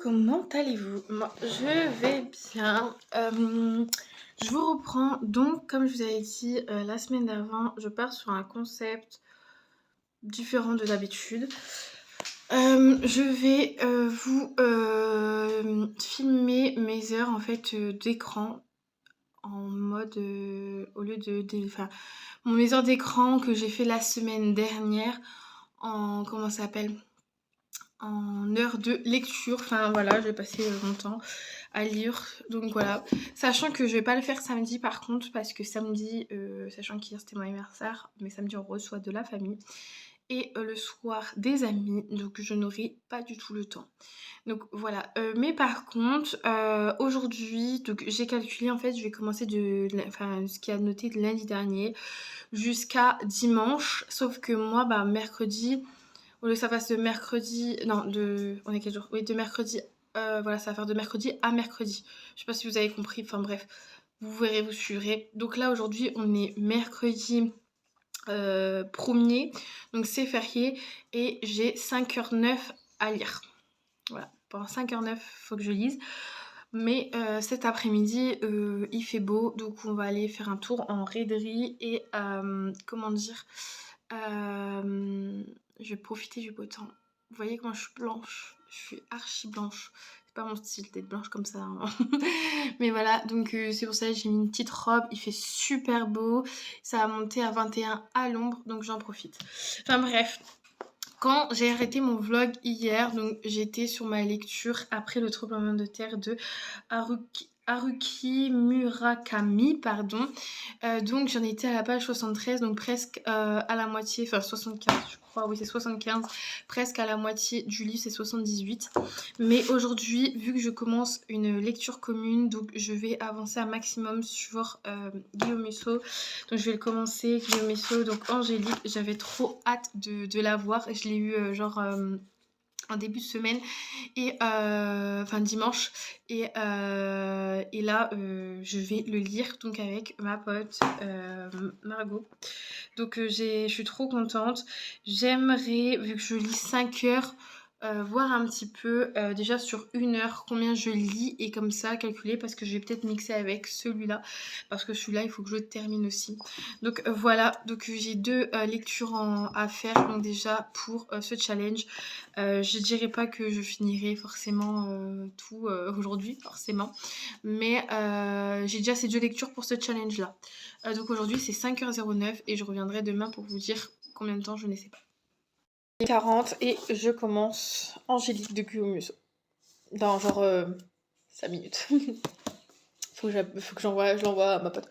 comment allez-vous? Moi, je vais bien. Je vous reprends. Donc, comme je vous avais dit la semaine d'avant, je pars sur un concept différent de d'habitude. Je vais vous filmer mes heures en fait d'écran en mode au lieu enfin mes heures d'écran que j'ai fait la semaine dernière en comment ça s'appelle en heure de lecture. Enfin voilà, je vais passer mon temps à lire. Donc voilà. Sachant que je vais pas le faire samedi par contre, parce que samedi, sachant qu'hier c'était mon anniversaire, mais samedi on reçoit de la famille. Et le soir des amis, donc je n'aurai pas du tout le temps. Donc voilà. Mais par contre, aujourd'hui, donc j'ai calculé en fait, je vais commencer enfin ce qui a noté de lundi dernier jusqu'à dimanche. Sauf que moi, bah mercredi, au lieu que ça fasse de mercredi, non, on est quel jour? Oui, de mercredi, voilà, ça va faire de mercredi à mercredi. Je sais pas si vous avez compris, enfin bref, vous verrez, vous suivrez. Donc là, aujourd'hui, on est mercredi 1er, donc c'est férié, et j'ai 5h09 à lire. Voilà, pendant 5h09, faut que je lise. Mais cet après-midi, il fait beau, donc on va aller faire un tour en raiderie et comment dire, je vais profiter du beau temps. Vous voyez comment je suis blanche, je suis archi blanche. C'est pas mon style d'être blanche comme ça, hein. Mais voilà, donc c'est pour ça que j'ai mis une petite robe, il fait super beau. Ça va monter à 21 à l'ombre, donc j'en profite. Enfin bref, quand j'ai arrêté mon vlog hier, donc j'étais sur ma lecture après le tremblement de terre de Haruki Murakami, pardon. Donc j'en étais à la page 73, donc presque à la moitié, enfin 75 je crois, oui c'est 75, presque à la moitié du livre, c'est 78. Mais aujourd'hui, vu que je commence une lecture commune, donc je vais avancer un maximum sur Guillaume Musso. Donc je vais le commencer, Guillaume Musso, donc Angélique, j'avais trop hâte de la voir. Je l'ai eu en début de semaine et enfin dimanche et là je vais le lire donc avec ma pote Margot. Donc je suis trop contente. J'aimerais, vu que je lis 5 heures, voir un petit peu déjà sur 1 heure combien je lis et comme ça calculer, parce que je vais peut-être mixer avec celui-là, parce que celui-là il faut que je le termine aussi. Donc voilà, donc j'ai 2 lectures à faire donc déjà pour ce challenge. Je dirais pas que je finirai forcément tout aujourd'hui, forcément, mais j'ai déjà ces 2 lectures pour ce challenge là. Donc aujourd'hui c'est 5h09 et je reviendrai demain pour vous dire combien de temps, je ne sais pas. 40 et je commence Angélique de Guillaume Musso. Dans genre 5 minutes. faut que je l'envoie à ma pote.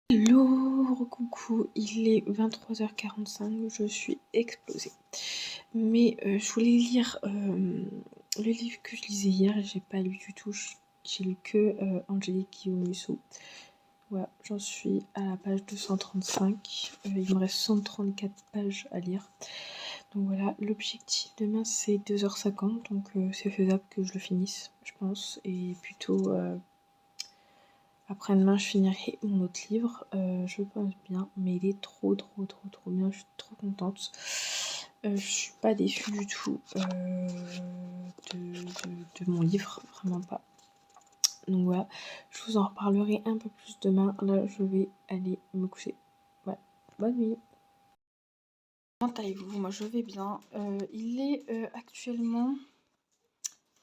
Hello, coucou, il est 23h45, je suis explosée. Mais je voulais lire le livre que je lisais hier, j'ai pas lu du tout, j'ai lu que Angélique Guillaume Musso. Voilà, j'en suis à la page 235, il me reste 134 pages à lire. Donc voilà, l'objectif demain c'est 2h50, donc c'est faisable que je le finisse, je pense, et plutôt après-demain je finirai mon autre livre, je pense bien, mais il est trop bien, je suis trop contente. Je suis pas déçue du tout de mon livre, vraiment pas. Donc voilà, je vous en reparlerai un peu plus demain. Là, je vais aller me coucher. Ouais, bonne nuit. Comment allez-vous? Moi, je vais bien. Il est actuellement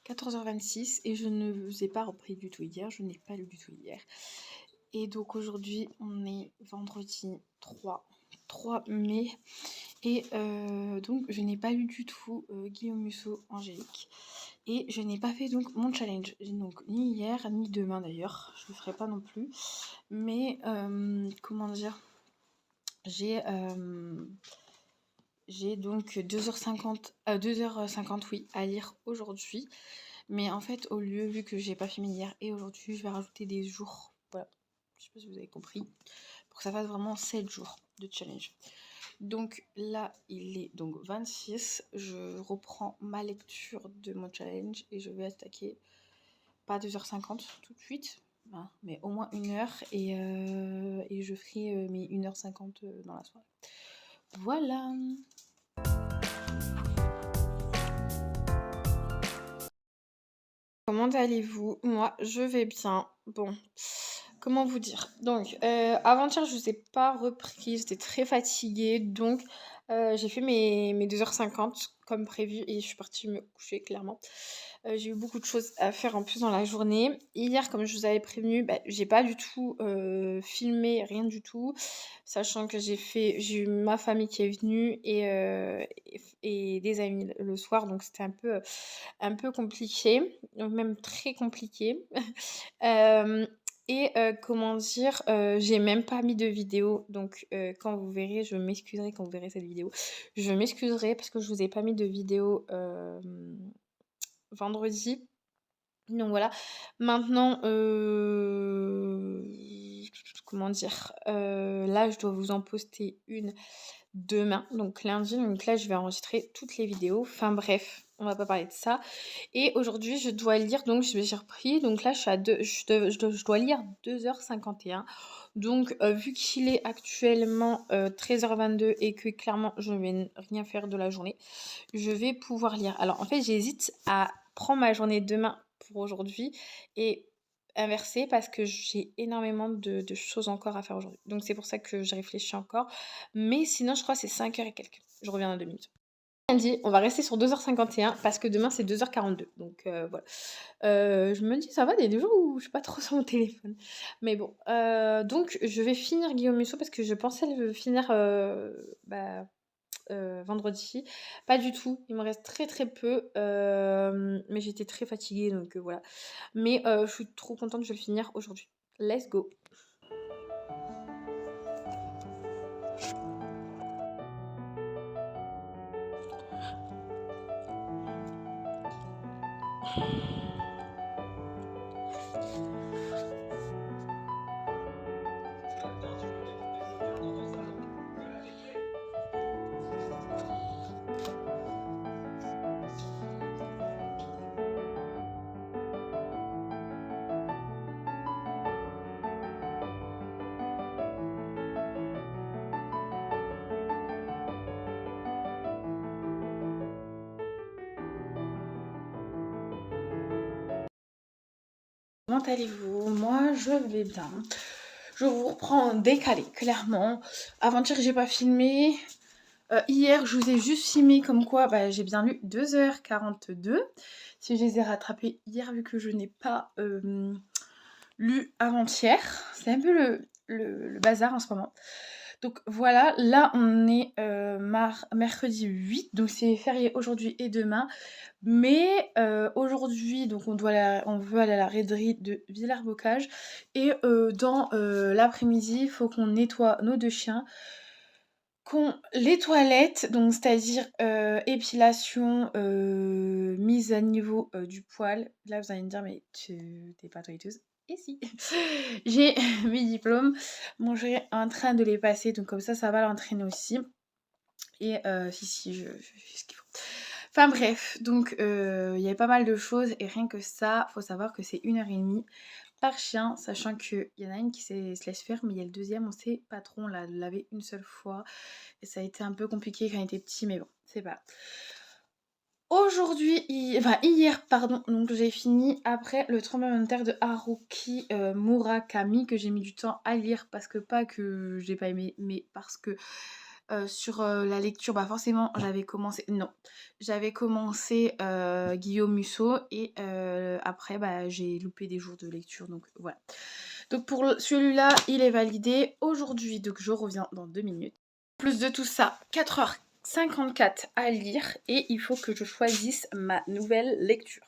14h26 et je ne vous ai pas repris du tout hier, je n'ai pas lu du tout hier. Et donc aujourd'hui, on est vendredi 3 mai. Et donc je n'ai pas lu du tout Guillaume Musso, Angélique. Et je n'ai pas fait donc mon challenge. Donc ni hier, ni demain d'ailleurs. Je le ferai pas non plus. Mais comment dire, j'ai donc 2h50 oui, à lire aujourd'hui. Mais en fait, au lieu, vu que j'ai pas filmé hier et aujourd'hui, je vais rajouter des jours. Voilà, je sais pas si vous avez compris. Pour que ça fasse vraiment 7 jours de challenge. Donc là, il est donc 26. Je reprends ma lecture de mon challenge et je vais attaquer, pas 2h50 tout de suite, hein, mais au moins 1h et je ferai mes 1h50 dans la soirée. Voilà. Comment allez-vous? Moi, je vais bien. Bon, comment vous dire? Donc, avant-hier, je vous ai pas repris, j'étais très fatiguée, donc j'ai fait mes 2h50 comme prévu et je suis partie me coucher, clairement. J'ai eu beaucoup de choses à faire en plus dans la journée. Hier, comme je vous avais prévenu, j'ai pas du tout filmé, rien du tout, sachant que j'ai eu ma famille qui est venue et des amis le soir, donc c'était un peu compliqué, même très compliqué. Comment dire, j'ai même pas mis de vidéo, donc quand vous verrez, je m'excuserai quand vous verrez cette vidéo. Je m'excuserai parce que je vous ai pas mis de vidéo vendredi. Donc voilà. Maintenant, comment dire, là, je dois vous en poster une demain, donc lundi. Donc là, je vais enregistrer toutes les vidéos. Enfin bref, on va pas parler de ça. Et aujourd'hui, je dois lire, donc j'ai repris. Donc là, je dois lire 2h51. Donc, vu qu'il est actuellement 13h22 et que clairement, je ne vais rien faire de la journée, je vais pouvoir lire. Alors, en fait, j'hésite à prendre ma journée demain pour aujourd'hui et inversé parce que j'ai énormément de choses encore à faire aujourd'hui. Donc c'est pour ça que je réfléchis encore. Mais sinon, je crois que c'est 5h et quelques. Je reviens dans 2 minutes. Lundi, on va rester sur 2h51 parce que demain c'est 2h42. Donc voilà. Je me dis, ça va, il y a des jours où je suis pas trop sur mon téléphone. Mais bon. Donc je vais finir Guillaume Musso parce que je pensais le finir vendredi. Pas du tout. Il me reste très très peu. Mais j'étais très fatiguée donc voilà. Mais je suis trop contente, je vais le finir aujourd'hui. Let's go. Comment allez-vous? Moi, je vais bien. Je vous reprends en décalé, clairement. Avant-hier, j'ai pas filmé. Hier, je vous ai juste filmé comme quoi j'ai bien lu 2h42. Si je les ai rattrapés hier, vu que je n'ai pas lu avant-hier. C'est un peu le bazar en ce moment. Donc voilà, là on est mercredi 8, donc c'est férié aujourd'hui et demain. Mais aujourd'hui, donc on veut aller à la raiderie de Villers-Bocage. Et dans l'après-midi, il faut qu'on nettoie nos 2 chiens. Les toilettes, donc c'est-à-dire épilation, mise à niveau du poil. Là, vous allez me dire, mais tu t'es pas toiletteuse? Et si, j'ai mes diplômes. Bon, je suis en train de les passer, donc comme ça va l'entraîner aussi. Et si, je fais ce qu'il faut. Enfin bref, donc il y avait pas mal de choses et rien que ça, faut savoir que c'est 1h30 par chien, sachant qu'il y en a une qui se laisse faire, mais il y a le deuxième, on sait pas trop, on l'a lavé une seule fois et ça a été un peu compliqué quand il était petit, mais bon, c'est pas. Aujourd'hui, hier, pardon, donc j'ai fini après le tremblement de terre de Haruki Murakami que j'ai mis du temps à lire parce que pas que j'ai pas aimé, mais parce que sur la lecture, bah forcément j'avais commencé Guillaume Musso et après bah j'ai loupé des jours de lecture, donc voilà. Donc pour celui-là, il est validé aujourd'hui, donc je reviens dans 2 minutes. Plus de tout ça, 4h54 à lire et il faut que je choisisse ma nouvelle lecture.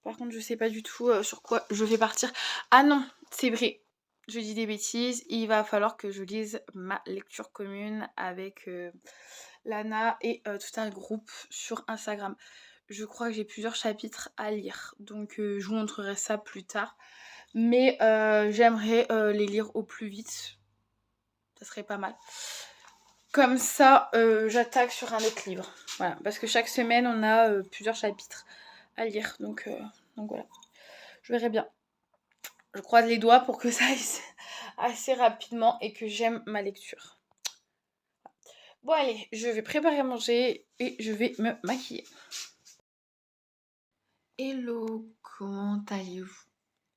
Par contre, je sais pas du tout sur quoi je vais partir. Ah non, c'est vrai, je dis des bêtises. Il va falloir que je lise ma lecture commune avec Lana et tout un groupe sur Instagram. Je crois que j'ai plusieurs chapitres à lire, donc je vous montrerai ça plus tard. Mais j'aimerais les lire au plus vite. Ça serait pas mal. Comme ça, j'attaque sur un autre livre. Voilà, parce que chaque semaine, on a plusieurs chapitres à lire. Donc voilà, je verrai bien. Je croise les doigts pour que ça aille assez rapidement et que j'aime ma lecture. Bon allez, je vais préparer à manger et je vais me maquiller. Hello, comment allez-vous?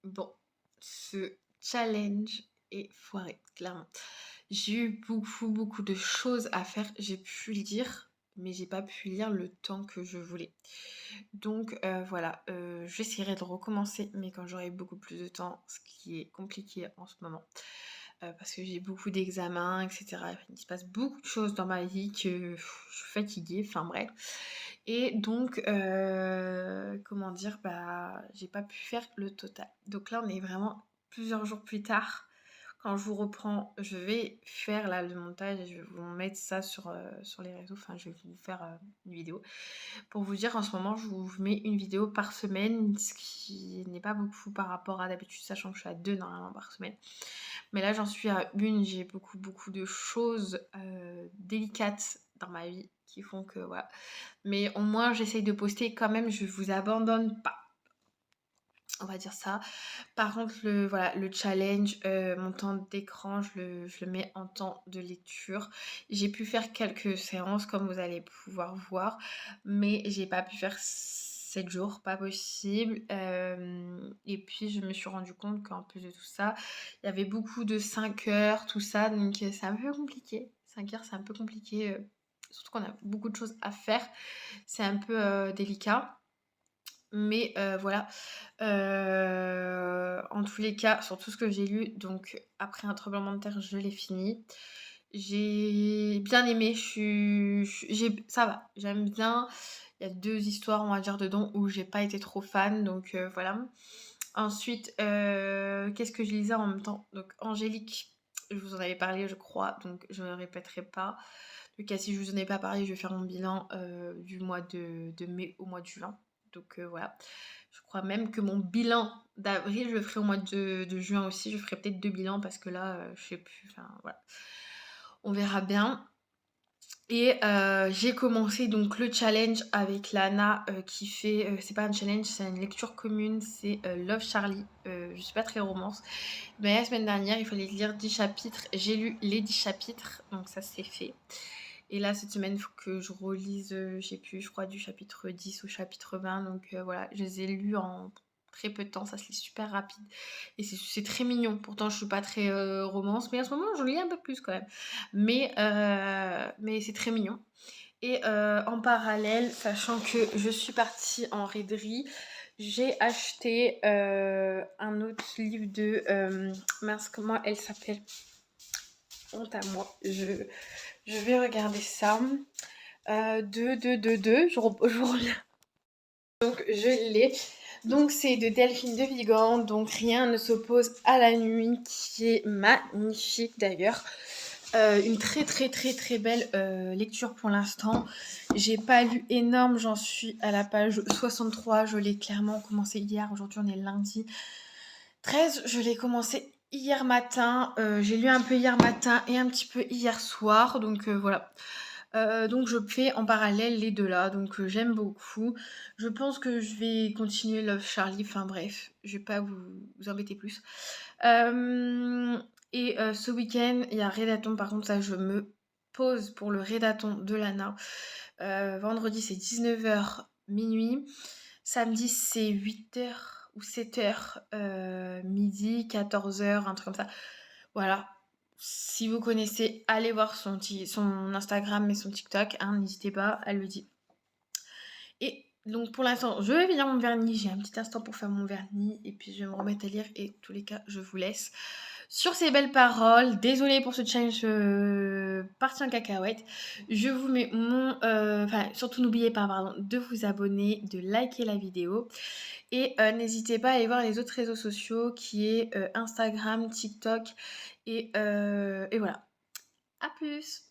Bon, ce challenge est foiré, clairement. J'ai eu beaucoup de choses à faire. J'ai pu lire, mais j'ai pas pu lire le temps que je voulais. Donc voilà, j'essaierai de recommencer, mais quand j'aurai beaucoup plus de temps, ce qui est compliqué en ce moment. Parce que j'ai beaucoup d'examens, etc. Il se passe beaucoup de choses dans ma vie que je suis fatiguée, enfin bref. Et donc, comment dire, bah, j'ai pas pu faire le total. Donc là, on est vraiment plusieurs jours plus tard. Quand je vous reprends, je vais faire là le montage et je vais vous mettre ça sur les réseaux. Enfin, je vais vous faire une vidéo. Pour vous dire, en ce moment, je vous mets une vidéo par semaine, ce qui n'est pas beaucoup par rapport à d'habitude, sachant que je suis à 2 normalement par semaine. Mais là, j'en suis à une. J'ai beaucoup de choses délicates dans ma vie qui font que voilà. Mais au moins, j'essaye de poster quand même, je vous abandonne pas. On va dire ça. Par contre, le challenge, mon temps d'écran, je le mets en temps de lecture. J'ai pu faire quelques séances, comme vous allez pouvoir voir, mais j'ai pas pu faire 7 jours, pas possible. Et puis, je me suis rendu compte qu'en plus de tout ça, il y avait beaucoup de 5 heures, tout ça, donc c'est un peu compliqué. 5 heures, c'est un peu compliqué, surtout qu'on a beaucoup de choses à faire. C'est un peu délicat. Mais voilà, en tous les cas, sur tout ce que j'ai lu, donc après un tremblement de terre, je l'ai fini. J'ai bien aimé, ça va, j'aime bien. Il y a 2 histoires, on va dire, dedans où j'ai pas été trop fan, donc voilà. Ensuite, qu'est-ce que je lisais en même temps? Donc Angélique, je vous en avais parlé, je crois, donc je ne répéterai pas. En tout cas, si je vous en ai pas parlé, je vais faire mon bilan du mois de mai au mois de juin. Donc voilà. Je crois même que mon bilan d'avril, je le ferai au mois de juin aussi. Je ferai peut-être 2 bilans parce que là, je sais plus. Enfin voilà. On verra bien. Et j'ai commencé donc le challenge avec Lana qui fait, c'est pas un challenge, c'est une lecture commune, c'est Love Charlie. Je suis pas très romance. Mais la semaine dernière, il fallait lire 10 chapitres. J'ai lu les 10 chapitres, donc ça c'est fait. Et là, cette semaine, il faut que je relise, je sais plus, je crois du chapitre 10 au chapitre 20. Donc voilà, je les ai lus en très peu de temps, ça se lit super rapide. Et c'est très mignon. Pourtant, je suis pas très romance, mais en ce moment, je lis un peu plus quand même. Mais c'est très mignon. Et en parallèle, sachant que je suis partie en raiderie, j'ai acheté un autre livre de... mince, comment elle s'appelle? Honte à moi. Je vais regarder ça. Je vous reviens. Donc je l'ai. Donc c'est de Delphine de Vigan. Donc Rien ne s'oppose à la nuit, qui est magnifique d'ailleurs. Une très belle lecture pour l'instant. J'ai pas lu énorme, j'en suis à la page 63. Je l'ai clairement commencé hier. Aujourd'hui on est lundi 13. Je l'ai commencé hier matin. J'ai lu un peu hier matin et un petit peu hier soir. Donc voilà. Donc je fais en parallèle les deux là, donc j'aime beaucoup. Je pense que je vais continuer Love Charlie, enfin bref, je vais pas vous embêter plus. Et ce week-end, il y a Redaton, par contre ça je me pose pour le Redaton de Lana. Vendredi c'est 19h minuit, samedi c'est 8h ou 7h midi, 14h, un truc comme ça. Voilà, Si vous connaissez, allez voir son Instagram et son TikTok, hein, n'hésitez pas, elle le dit. Et donc pour l'instant, je vais finir mon vernis, j'ai un petit instant pour faire mon vernis et puis je vais me remettre à lire et tous les cas, je vous laisse. Sur ces belles paroles, désolée pour ce challenge parti en cacahuète. Je vous mets enfin, surtout n'oubliez pas, pardon, de vous abonner, de liker la vidéo. Et n'hésitez pas à aller voir les autres réseaux sociaux qui est Instagram, TikTok et voilà. À plus!